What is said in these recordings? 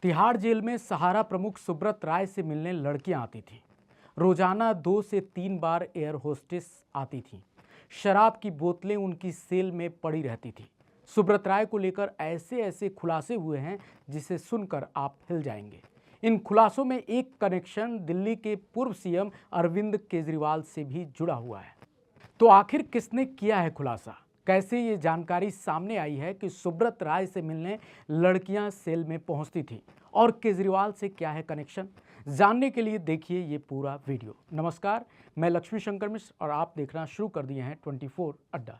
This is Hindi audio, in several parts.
तिहाड़ जेल में सहारा प्रमुख सुब्रत राय से मिलने लड़कियां आती थीं। रोजाना 2 से 3 बार एयर होस्टेस आती थीं। शराब की बोतलें उनकी सेल में पड़ी रहती थीं। सुब्रत राय को लेकर ऐसे ऐसे खुलासे हुए हैं जिसे सुनकर आप हिल जाएंगे। इन खुलासों में एक कनेक्शन दिल्ली के पूर्व सीएम अरविंद केजरीवाल से भी जुड़ा हुआ है। तो आखिर किसने किया है खुलासा? कैसे ये जानकारी सामने आई है कि सुब्रत राय से मिलने लड़कियां सेल में पहुंचती थी और केजरीवाल से क्या है कनेक्शन? जानने के लिए देखिए ये पूरा वीडियो। नमस्कार, मैं लक्ष्मी शंकर मिश्र और आप देखना शुरू कर दिए हैं 24 अड्डा।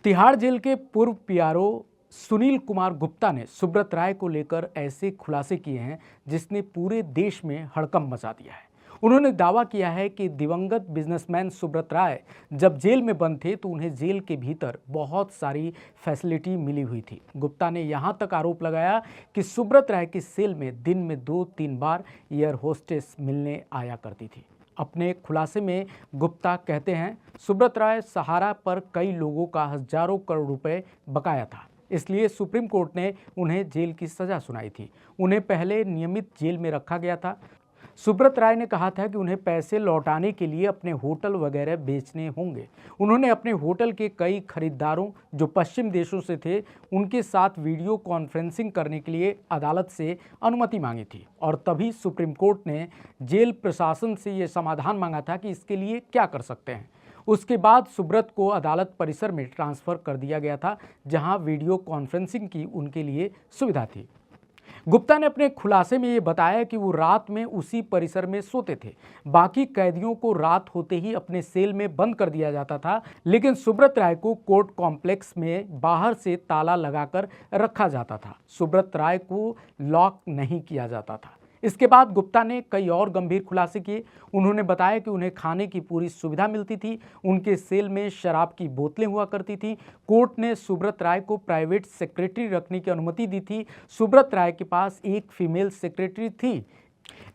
तिहाड़ जेल के पूर्व पीआरओ सुनील कुमार गुप्ता ने सुब्रत राय को लेकर ऐसे खुलासे किए हैं जिसने पूरे देश में हड़कंप मचा दिया है। उन्होंने दावा किया है कि दिवंगत बिजनेसमैन सुब्रत राय जब जेल में बंद थे तो उन्हें जेल के भीतर बहुत सारी फैसिलिटी मिली हुई थी। गुप्ता ने यहां तक आरोप लगाया कि सुब्रत राय की सेल में दिन में 2-3 बार एयर होस्टेस मिलने आया करती थी। अपने खुलासे में गुप्ता कहते हैं, सुब्रत राय सहारा पर कई लोगों का हजारों करोड़ रुपए बकाया था, इसलिए सुप्रीम कोर्ट ने उन्हें जेल की सजा सुनाई थी। उन्हें पहले नियमित जेल में रखा गया था। सुब्रत राय ने कहा था कि उन्हें पैसे लौटाने के लिए अपने होटल वगैरह बेचने होंगे। उन्होंने अपने होटल के कई खरीदारों जो पश्चिम देशों से थे उनके साथ वीडियो कॉन्फ्रेंसिंग करने के लिए अदालत से अनुमति मांगी थी और तभी सुप्रीम कोर्ट ने जेल प्रशासन से ये समाधान मांगा था कि इसके लिए क्या कर सकते हैं। उसके बाद सुब्रत को अदालत परिसर में ट्रांसफ़र कर दिया गया था जहां वीडियो कॉन्फ्रेंसिंग की उनके लिए सुविधा थी। गुप्ता ने अपने खुलासे में ये बताया कि वो रात में उसी परिसर में सोते थे। बाकी कैदियों को रात होते ही अपने सेल में बंद कर दिया जाता था, लेकिन सुब्रत राय को कोर्ट कॉम्प्लेक्स में बाहर से ताला लगाकर रखा जाता था। सुब्रत राय को लॉक नहीं किया जाता था। इसके बाद गुप्ता ने कई और गंभीर खुलासे किए। उन्होंने बताया कि उन्हें खाने की पूरी सुविधा मिलती थी। उनके सेल में शराब की बोतलें हुआ करती थी। कोर्ट ने सुब्रत राय को प्राइवेट सेक्रेटरी रखने की अनुमति दी थी। सुब्रत राय के पास एक फीमेल सेक्रेटरी थी,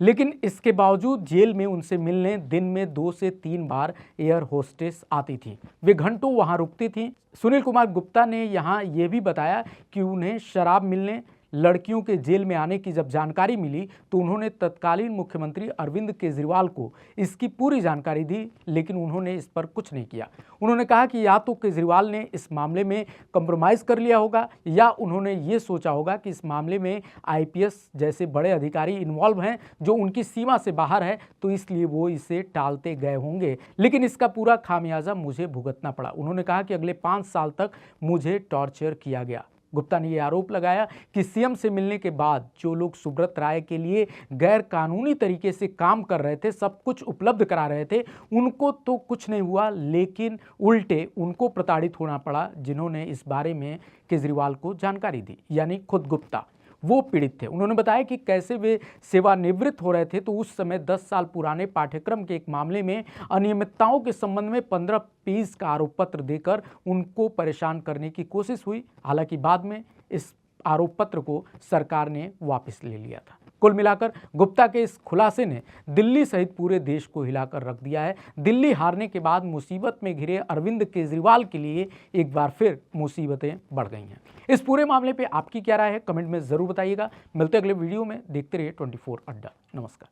लेकिन इसके बावजूद जेल में उनसे मिलने दिन में 2 से 3 बार एयर होस्टेस आती थी। वे घंटों वहां रुकती थीं। सुनील कुमार गुप्ता ने यहां यह भी बताया कि उन्हें शराब मिलने, लड़कियों के जेल में आने की जब जानकारी मिली तो उन्होंने तत्कालीन मुख्यमंत्री अरविंद केजरीवाल को इसकी पूरी जानकारी दी, लेकिन उन्होंने इस पर कुछ नहीं किया। उन्होंने कहा कि या तो केजरीवाल ने इस मामले में कंप्रोमाइज़ कर लिया होगा या उन्होंने ये सोचा होगा कि इस मामले में आईपीएस जैसे बड़े अधिकारी इन्वॉल्व हैं जो उनकी सीमा से बाहर है, तो इसलिए वो इसे टालते गए होंगे, लेकिन इसका पूरा खामियाजा मुझे भुगतना पड़ा। उन्होंने कहा कि अगले 5 साल तक मुझे टॉर्चर किया गया। गुप्ता ने यह आरोप लगाया कि सीएम से मिलने के बाद जो लोग सुब्रत राय के लिए गैर कानूनी तरीके से काम कर रहे थे, सब कुछ उपलब्ध करा रहे थे, उनको तो कुछ नहीं हुआ, लेकिन उल्टे उनको प्रताड़ित होना पड़ा जिन्होंने इस बारे में केजरीवाल को जानकारी दी, यानी खुद गुप्ता वो पीड़ित थे। उन्होंने बताया कि कैसे वे सेवानिवृत्त हो रहे थे तो उस समय 10 साल पुराने पाठ्यक्रम के एक मामले में अनियमितताओं के संबंध में 15 पेज का आरोप पत्र देकर उनको परेशान करने की कोशिश हुई। हालांकि बाद में इस आरोप पत्र को सरकार ने वापस ले लिया था। कुल मिलाकर गुप्ता के इस खुलासे ने दिल्ली सहित पूरे देश को हिलाकर रख दिया है। दिल्ली हारने के बाद मुसीबत में घिरे अरविंद केजरीवाल के लिए एक बार फिर मुसीबतें बढ़ गई हैं। इस पूरे मामले पे आपकी क्या राय है, कमेंट में जरूर बताइएगा। मिलते हैं अगले वीडियो में। देखते रहिए 24 अड्डा। नमस्कार।